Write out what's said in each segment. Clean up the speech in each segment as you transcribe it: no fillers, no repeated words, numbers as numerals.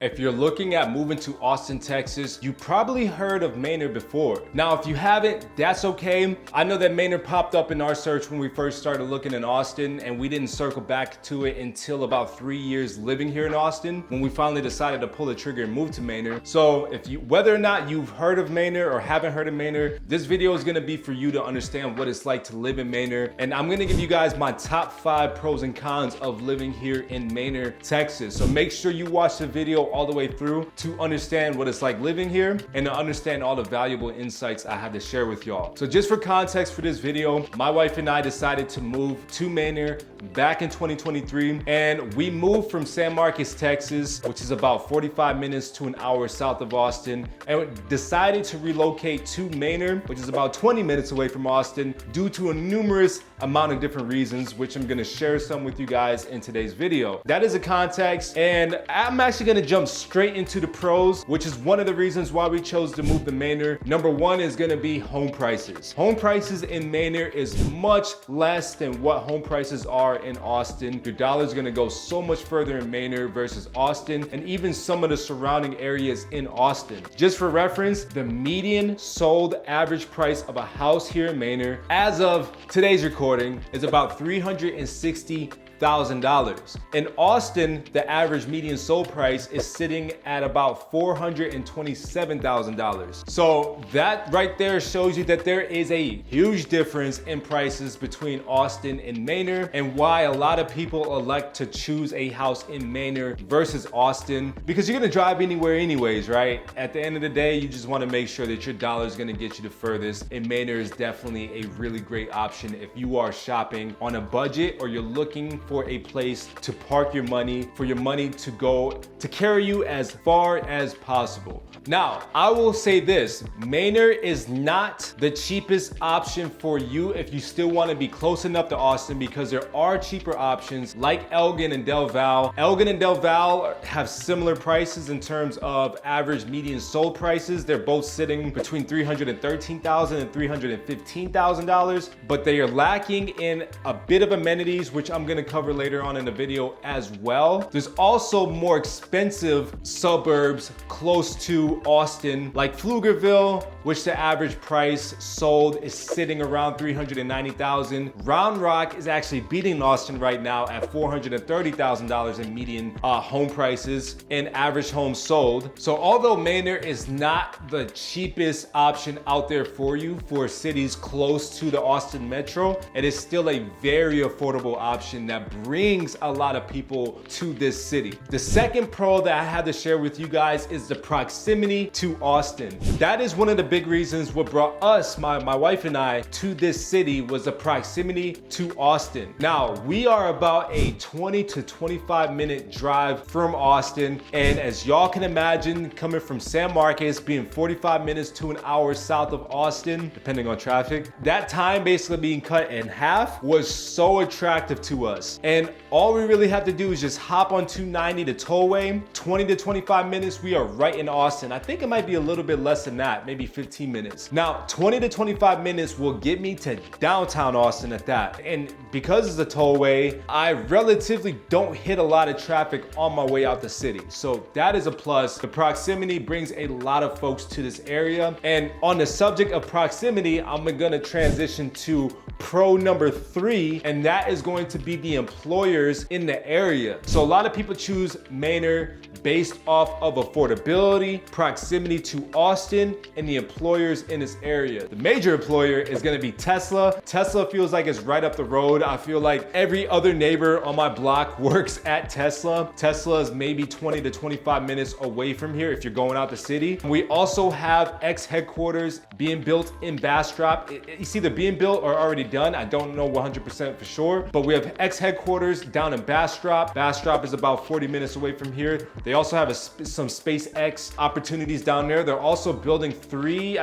If you're looking at moving to Austin, Texas, you probably heard of Manor before. Now, if you haven't, that's okay. I know that Manor popped up in our search when we first started looking in Austin, and we didn't circle back to it until about 3 years living here in Austin, when we finally decided to pull the trigger and move to Manor. So whether or not you've heard of Manor or haven't heard of Manor, this video is gonna be for you to understand what it's like to live in Manor. And I'm gonna give you guys my top 5 pros and cons of living here in Manor, Texas. So make sure you watch the video all the way through to understand what it's like living here and to understand all the valuable insights I have to share with y'all. So just for context for this video, my wife and I decided to move to Manor back in 2023, and we moved from San Marcos, Texas, which is about 45 minutes to an hour south of Austin, and decided to relocate to Manor, which is about 20 minutes away from Austin, due to a numerous amount of different reasons, which I'm gonna share some with you guys in today's video. That is a context, and I'm actually gonna jump straight into the pros, which is one of the reasons why we chose to move to Manor. Number one is gonna be home prices. Home prices in Manor is much less than what home prices are in Austin. Your dollar's gonna go so much further in Manor versus Austin, and even some of the surrounding areas in Austin. Just for reference, the median sold average price of a house here in Manor, as of today's recording, is about $360,000. In Austin, the average median sold price is sitting at about $427,000. So that right there shows you that there is a huge difference in prices between Austin and Manor, and why a lot of people elect to choose a house in Manor versus Austin, because you're gonna drive anywhere anyways, right? At the end of the day, you just wanna make sure that your dollar is gonna get you the furthest, and Manor is definitely a really great option if you are shopping on a budget or you're looking for a place to park your money, for your money to go to carry you as far as possible. Now, I will say this, Manor is not the cheapest option for you if you still want to be close enough to Austin, because there are cheaper options like Elgin and Del Val. Elgin and Del Val have similar prices in terms of average median sold prices. They're both sitting between $313,000 and $315,000, but they are lacking in a bit of amenities, which I'm gonna cover later on in the video as well. There's also more expensive suburbs close to Austin, like Pflugerville, which the average price sold is sitting around $390,000. Round Rock is actually beating Austin right now at $430,000 in median home prices and average homes sold. So although Manor is not the cheapest option out there for you for cities close to the Austin metro, it is still a very affordable option that brings a lot of people to this city. The second pro that I had to share with you guys is the proximity to Austin. That is one of the big reasons what brought us, my wife and I, to this city, was the proximity to Austin. Now, we are about a 20 to 25 minute drive from Austin, and as y'all can imagine, coming from San Marcos, being 45 minutes to an hour south of Austin, depending on traffic, that time basically being cut in half was so attractive to us. And all we really have to do is just hop on 290 to tollway. 20 to 25 minutes, we are right in Austin. I think it might be a little bit less than that, maybe 15 minutes. Now, 20 to 25 minutes will get me to downtown Austin at that. And because it's a tollway, I relatively don't hit a lot of traffic on my way out the city. So that is a plus. The proximity brings a lot of folks to this area. And on the subject of proximity, I'm gonna transition to pro number 3, and that is going to be the employers in the area. So a lot of people choose Manor based off of affordability, proximity to Austin, and the employers in this area. The major employer is gonna be Tesla. Tesla feels like it's right up the road. I feel like every other neighbor on my block works at Tesla. Tesla is maybe 20 to 25 minutes away from here if you're going out the city. We also have X headquarters being built in Bastrop. It's either being built or already done. I don't know 100% for sure, but we have X headquarters down in Bastrop. Bastrop is about 40 minutes away from here. They also have some SpaceX opportunities down there. They're also building 3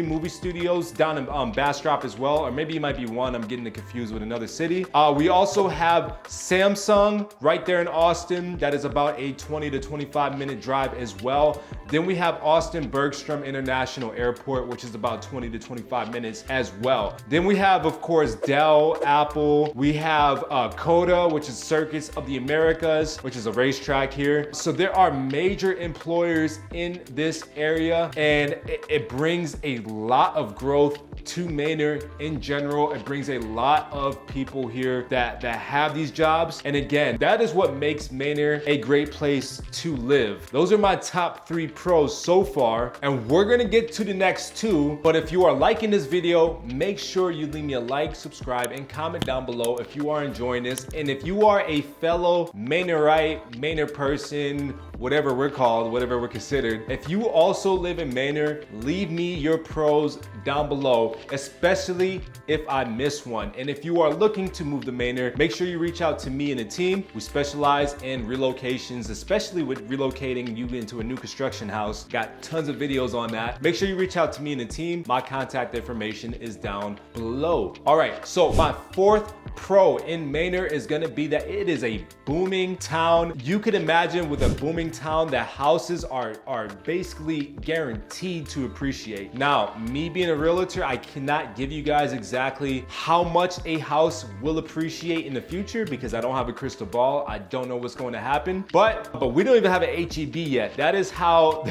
movie studios down in Bastrop as well, or maybe it might be 1. I'm getting it confused with another city. We also have Samsung right there in Austin. That is about a 20 to 25 minute drive as well. Then we have Austin Bergstrom International Airport, which is about 20 to 25 minutes as well. Then we have, of course, Dell, Apple. We have COTA, which is Circuits of the Americas, which is a racetrack here. So there are major employers in this area, and it brings a lot of growth to Manor in general. It brings a lot of people here that have these jobs. And again, that is what makes Manor a great place to live. Those are my top 3 pros so far, and we're gonna get to the next 2. But if you are liking this video, make sure you leave me a like, subscribe, and comment down below if you are enjoying this. And if you are a fellow Manorite, Manor person, whatever we're called, whatever we're considered, if you also live in Manor, leave me your pros down below, especially if I miss one. And if you are looking to move to Manor, make sure you reach out to me and the team. We specialize in relocations, especially with relocating you into a new construction house. Got tons of videos on that. Make sure you reach out to me and the team. My contact information is down below. All right, so my 4th pro in Manor is gonna be that it is a booming town. You could imagine with a booming town that houses are basically guaranteed to appreciate. Now, me being a realtor, I cannot give you guys exactly how much a house will appreciate in the future because I don't have a crystal ball. I don't know what's going to happen, but we don't even have an HEB yet. That is how,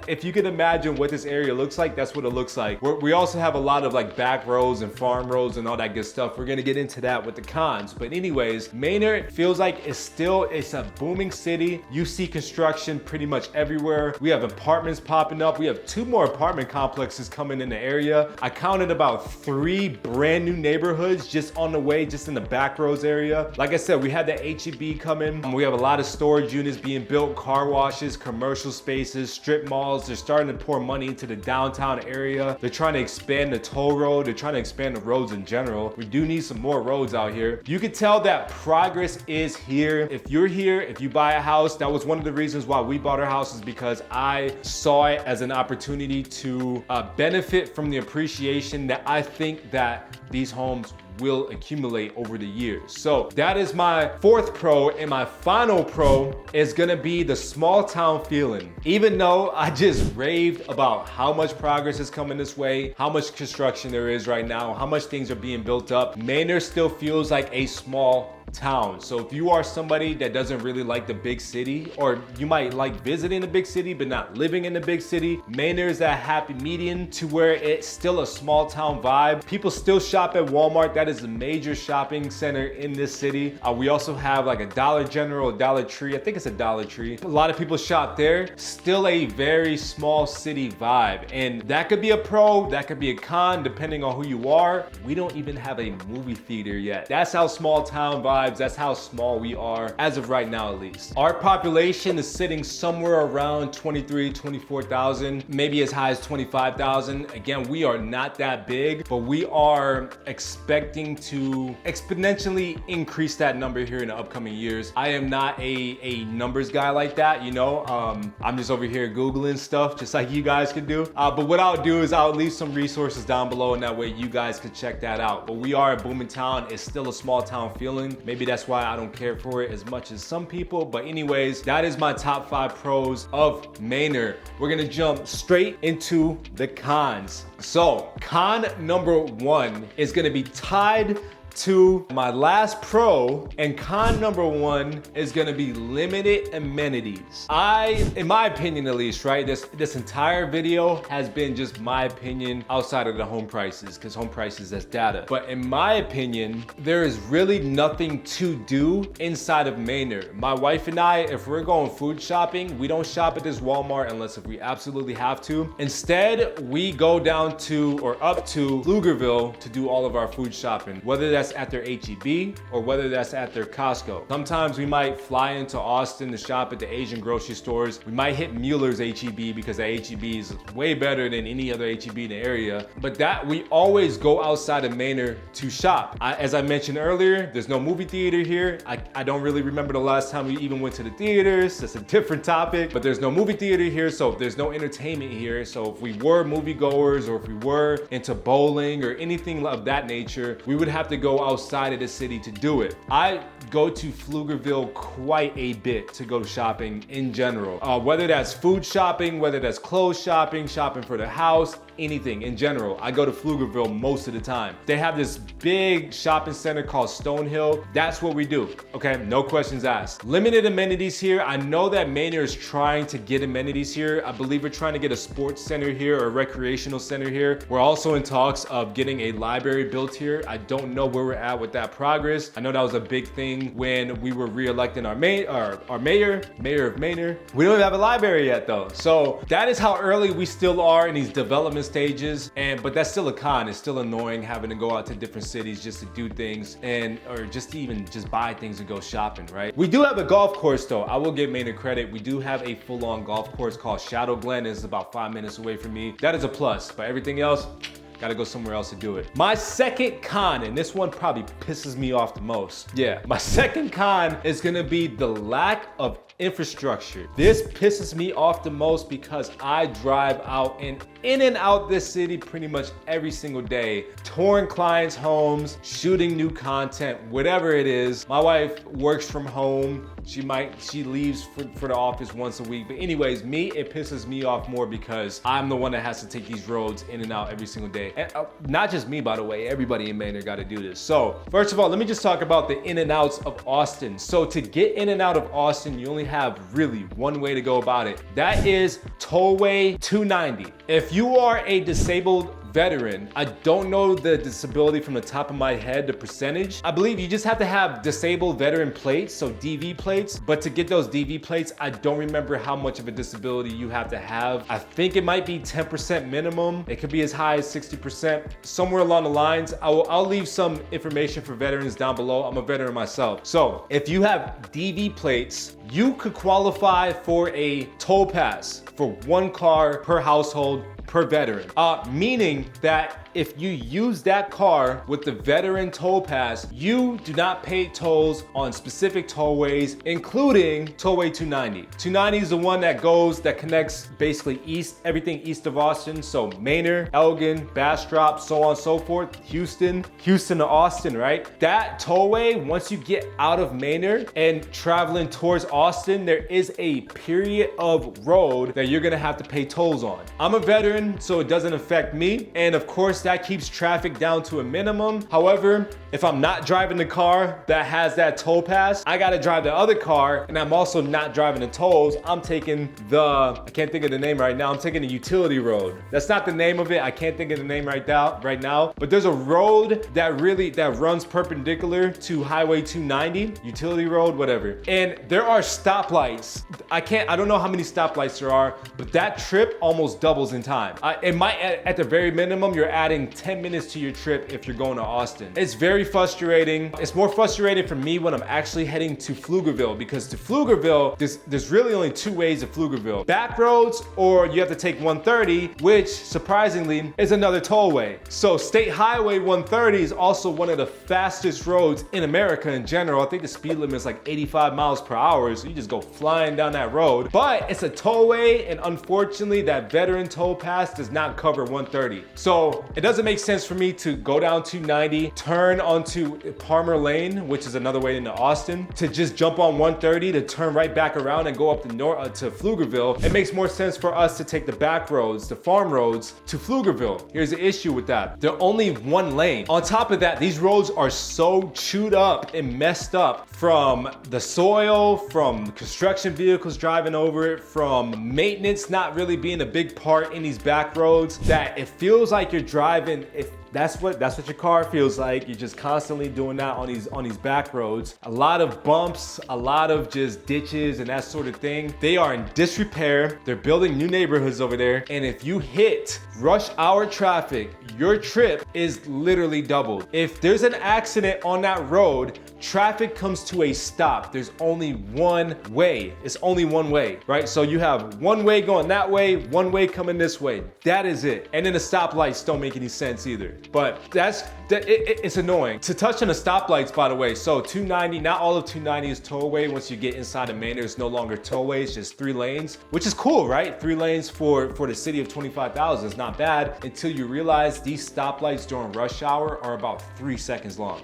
if you can imagine what this area looks like, that's what it looks like. We also have a lot of like back roads and farm roads and all that good stuff. We're gonna get into that with the cons, but anyways, Manor feels like it's a booming city. You see construction pretty much everywhere. We have apartments popping up. We have 2 more apartment complexes coming in the area. I counted about 3 brand new neighborhoods just on the way, just in the back roads area. Like I said, we had the HEB coming. We have a lot of storage units being built, car washes, commercial spaces, strip malls. They're starting to pour money into the downtown area. They're trying to expand the toll road. They're trying to expand the roads in general. We do need some more roads out here. You can tell that progress is here. If you're here, if you buy a house, that was one of the reasons why we bought our house, is because I saw it as an opportunity to benefit from the appreciation that I think that these homes will accumulate over the years. So that is my 4th pro, and my final pro is gonna be the small town feeling. Even though I just raved about how much progress is coming this way, how much construction there is right now, how much things are being built up, Manor still feels like a small town. So if you are somebody that doesn't really like the big city, or you might like visiting the big city but not living in the big city, Manor is that happy median to where it's still a small town vibe. People still shop at Walmart. That is a major shopping center in this city. We also have like a Dollar General, a Dollar Tree. I think it's a Dollar Tree. A lot of people shop there. Still a very small city vibe, and that could be a pro, that could be a con depending on who you are. We don't even have a movie theater yet. That's how small town vibe. That's how small we are as of right now, at least. Our population is sitting somewhere around 23, 24,000, maybe as high as 25,000. Again, we are not that big, but we are expecting to exponentially increase that number here in the upcoming years. I am not a numbers guy like that, you know. I'm just over here Googling stuff just like you guys can do. But what I'll do is I'll leave some resources down below, and that way you guys can check that out. But we are a booming town. It's still a small town feeling. Maybe that's why I don't care for it as much as some people. But anyways, that is my top 5 pros of Manor. We're gonna jump straight into the cons. So con number 1 is gonna be tied to my last pro, and con number 1 is gonna be limited amenities. In my opinion at least, right, this entire video has been just my opinion outside of the home prices, because home prices, that's data. But in my opinion, there is really nothing to do inside of Manor. My wife and I, if we're going food shopping, we don't shop at this Walmart unless if we absolutely have to. Instead, we go down to or up to Pflugerville to do all of our food shopping, whether that's at their HEB or whether that's at their Costco. Sometimes we might fly into Austin to shop at the Asian grocery stores. We might hit Mueller's HEB because the HEB is way better than any other HEB in the area. But that we always go outside of Manor to shop. As I mentioned earlier, there's no movie theater here. I don't really remember the last time we even went to the theaters. That's a different topic, but there's no movie theater here, so there's no entertainment here. So if we were moviegoers or if we were into bowling or anything of that nature, we would have to go go outside of the city to do it. I go to Pflugerville quite a bit to go shopping in general. Whether that's food shopping, whether that's clothes shopping, shopping for the house, anything in general. I go to Pflugerville most of the time. They have this big shopping center called Stonehill. That's what we do, okay? No questions asked. Limited amenities here. I know that Manor is trying to get amenities here. I believe we're trying to get a sports center here or a recreational center here. We're also in talks of getting a library built here. I don't know where we're at with that progress. I know that was a big thing when we were re-electing our mayor of Manor. We don't even have a library yet though. So that is how early we still are in these development stages, but that's still a con. It's still annoying having to go out to different cities just to do things or just to even buy things and go shopping, right? We do have a golf course though. I will give Manor credit. We do have a full-on golf course called Shadow Glen. It's about 5 minutes away from me. That is a plus, but everything else, gotta go somewhere else to do it. My second con, and this one probably pisses me off the most. Yeah, my second con is gonna be the lack of infrastructure. This pisses me off the most because I drive out and in and out this city pretty much every single day, touring clients' homes, shooting new content, whatever it is. My wife works from home. She leaves for the office once a week. But anyways, it pisses me off more because I'm the one that has to take these roads in and out every single day. And not just me, by the way, everybody in Manor got to do this. So first of all, let me just talk about the in and outs of Austin. So to get in and out of Austin, you only have really one way to go about it. That is Tollway 290. If you are a disabled veteran, I don't know the disability from the top of my head, the percentage. I believe you just have to have disabled veteran plates, so DV plates. But to get those DV plates, I don't remember how much of a disability you have to have. I think it might be 10% minimum. It could be as high as 60%, somewhere along the lines. I'll leave some information for veterans down below. I'm a veteran myself. So if you have DV plates, you could qualify for a toll pass for one car per household per veteran, meaning that if you use that car with the veteran toll pass, you do not pay tolls on specific tollways, including Tollway 290. 290 is the one that connects basically everything east of Austin. So Manor, Elgin, Bastrop, so on and so forth, Houston to Austin, right? That tollway, once you get out of Manor and traveling towards Austin, there is a period of road that you're gonna have to pay tolls on. I'm a veteran, so it doesn't affect me. And of course, that keeps traffic down to a minimum. However, if I'm not driving the car that has that toll pass, I gotta drive the other car, and I'm also not driving the tolls. I'm taking I can't think of the name right now. I'm taking the utility road. That's not the name of it. I can't think of the name right now. But there's a road that runs perpendicular to Highway 290, utility road, whatever. And there are stoplights. I don't know how many stoplights there are, but that trip almost doubles in time. It might, at the very minimum, you're adding 10 minutes to your trip if you're going to Austin. It's very frustrating. It's more frustrating for me when I'm actually heading to Pflugerville, because to Pflugerville, there's really only two ways to Pflugerville. Back roads, or you have to take 130, which surprisingly is another tollway. So State Highway 130 is also one of the fastest roads in America in general. I think the speed limit is like 85 miles per hour, so you just go flying down that road. But it's a tollway, and unfortunately that veteran toll pass does not cover 130. So it doesn't make sense for me to go down 290, turn onto Palmer Lane, which is another way into Austin, to just jump on 130 to turn right back around and go up the north to Pflugerville. It makes more sense for us to take the back roads, the farm roads, to Pflugerville. Here's the issue with that. They're only one lane. On top of that, these roads are so chewed up and messed up from the soil, from construction vehicles driving over it, from maintenance not really being a big part in these back roads, that it feels like you're driving, that's what your car feels like. You're just constantly doing that on these back roads. A lot of bumps, a lot of just ditches and that sort of thing. They are in disrepair. They're building new neighborhoods over there. And if you hit rush hour traffic, your trip is literally doubled. If there's an accident on that road, traffic comes to a stop. There's only one way. It's only one way, right? So you have one way going that way, one way coming this way. That is it. And then the stoplights don't make any sense either. But it's annoying. To touch on the stoplights, by the way, so 290, not all of 290 is tollway. Once you get inside of Manor, it's no longer tollway, it's just 3 lanes, which is cool, right? 3 lanes for the city of 25,000 is not not bad until you realize these stoplights during rush hour are about 3 seconds long.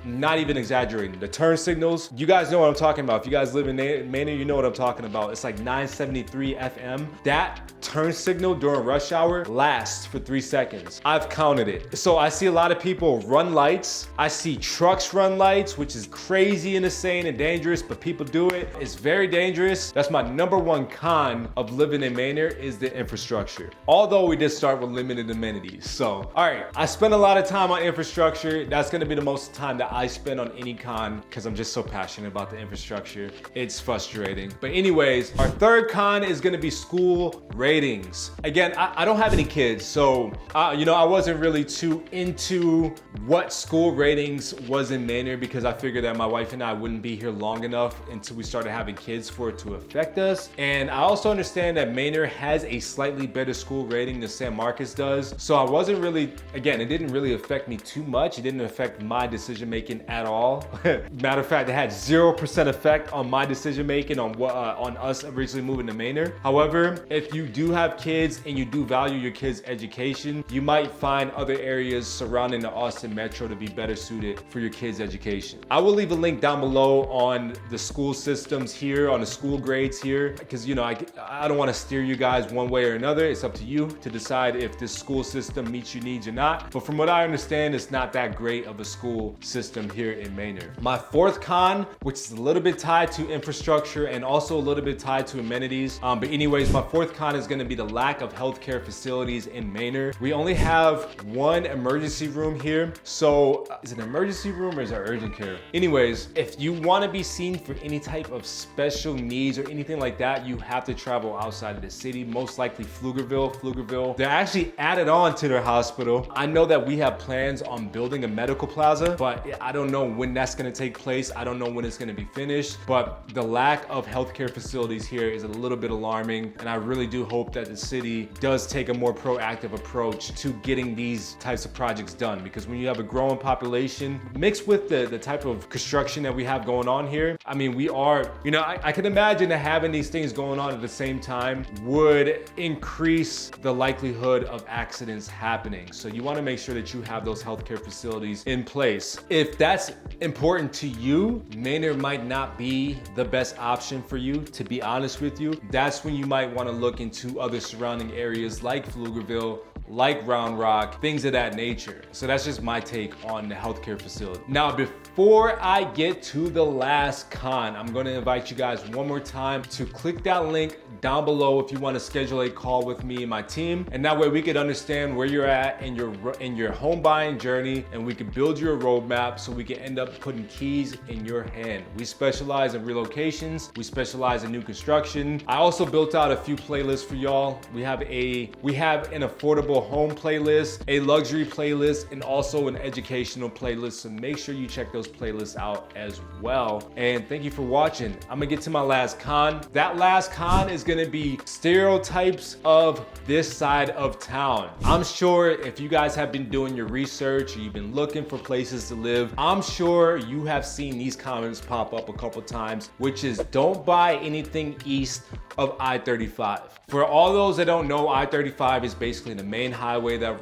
Not even exaggerating. The turn signals, you guys know what I'm talking about. If you guys live in Manor, you know what I'm talking about. It's like 973 FM. That turn signal during rush hour lasts for 3 seconds. I've counted it. So I see a lot of people run lights. I see trucks run lights, which is crazy and insane and dangerous, but people do it. It's very dangerous. That's my number one con of living in Manor is the infrastructure. Although we did start with limited amenities. So, all right, I spend a lot of time on infrastructure. That's gonna be the most time that I spend on any con because I'm just so passionate about the infrastructure. It's frustrating. But anyways, our third con is gonna be school ratings. Again, I don't have any kids, so you know, I wasn't really too into what school ratings was in Manor because I figured that my wife and I wouldn't be here long enough until we started having kids for it to affect us. And I also understand that Manor has a slightly better school rating than San Marcos does. So I wasn't really, again, it didn't really affect me too much. It didn't affect my decision making at all. Matter of fact, it had 0% effect on my decision making on what on us originally moving to Manor. However, if you do have kids and you do value your kids' education, you might find other areas surrounding the Austin Metro to be better suited for your kids' education. I will leave a link down below on the school systems here, on the school grades here, because you know, I don't want to steer you guys one way or another. It's up to you to decide if this school system meets your needs or not. But from what I understand, it's not that great of a school system here in Manor. My fourth con, which is a little bit tied to infrastructure and also a little bit tied to amenities. But anyways, my fourth con is going to be the lack of healthcare facilities in Manor. We only have one emergency room here. So is it an emergency room or is it urgent care? Anyways, if you want to be seen for any type of special needs or anything like that, you have to travel outside of the city, most likely Pflugerville. They're actually added on to their hospital. I know that we have plans on building a medical plaza, but I don't know when that's going to take place. I don't know when it's going to be finished, but the lack of healthcare facilities here is a little bit alarming. And I really do hope that the city does take a more proactive approach to getting these types of projects done, because when you have a growing population mixed with the type of construction that we have going on here, I mean, we are, you know, I can imagine that having these things going on at the same time would increase the likelihood of accidents happening. So you want to make sure that you have those healthcare facilities in place. If that's important to you, Manor might not be the best option for you, to be honest with you. That's when you might want to look into other surrounding areas like Pflugerville, like Round Rock, things of that nature. So that's just my take on the healthcare facility. Now, before I get to the last con, I'm going to invite you guys one more time to click that link down below if you want to schedule a call with me and my team. And that way we could understand where you're at in your home buying journey, and we could build you a roadmap so we can end up putting keys in your hand. We specialize in relocations. We specialize in new construction. I also built out a few playlists for y'all. We have an affordable home playlist, a luxury playlist, and also an educational playlist. So make sure you check those playlists out as well. And thank you for watching. I'm gonna get to my last con. That last con is gonna be stereotypes of this side of town. I'm sure if you guys have been doing your research or you've been looking for places to live, I'm sure you have seen these comments pop up a couple times, which is don't buy anything east of I-35. For all those that don't know, I-35 is basically the main highway that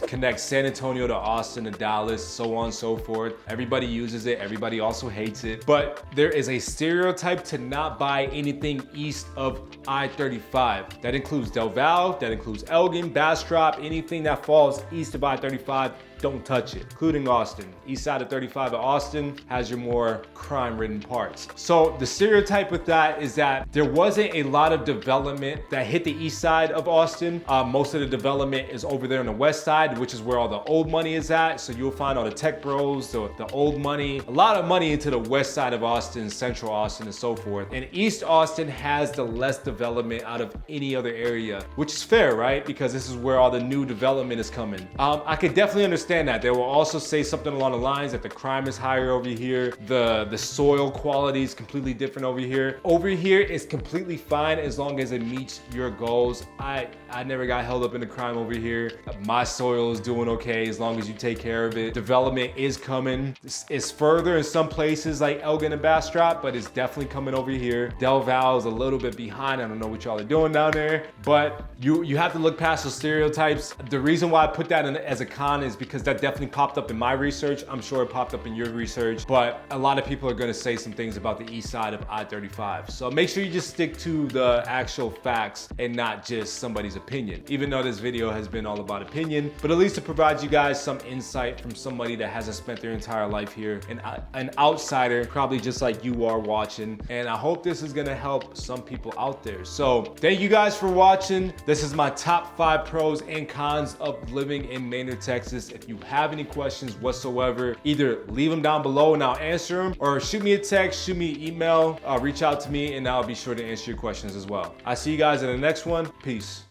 connects San Antonio to Austin to Dallas, so on and so forth. Everybody uses it, everybody also hates it. But there is a stereotype to not buy anything east of I-35. That includes Del Valle, that includes Elgin, Bastrop, anything that falls east of I-35. Don't touch it, including Austin. East side of 35 of Austin has your more crime-ridden parts. So the stereotype with that is that there wasn't a lot of development that hit the east side of Austin. Most of the development is over there on the west side, which is where all the old money is at. So you'll find all the tech bros, the old money, a lot of money into the west side of Austin, central Austin, and so forth. And East Austin has the less development out of any other area, which is fair, right? Because this is where all the new development is coming. I could definitely understand understand that. They will also say something along the lines that the crime is higher over here. The soil quality is completely different over here. Over here is completely fine as long as it meets your goals. I never got held up in a crime over here. My soil is doing okay as long as you take care of it. Development is coming. It's further in some places like Elgin and Bastrop, but it's definitely coming over here. Del Val is a little bit behind. I don't know what y'all are doing down there, but you have to look past those stereotypes. The reason why I put that in as a con is because that definitely popped up in my research. I'm sure it popped up in your research, but a lot of people are gonna say some things about the east side of I-35. So make sure you just stick to the actual facts and not just somebody's opinion. Even though this video has been all about opinion, but at least to provide you guys some insight from somebody that hasn't spent their entire life here, and an outsider, probably just like you are watching. And I hope this is gonna help some people out there. So thank you guys for watching. This is my top 5 pros and cons of living in Manor, Texas. If you have any questions whatsoever, either leave them down below and I'll answer them, or shoot me a text, shoot me an email, reach out to me and I'll be sure to answer your questions as well. I'll see you guys in the next one. Peace.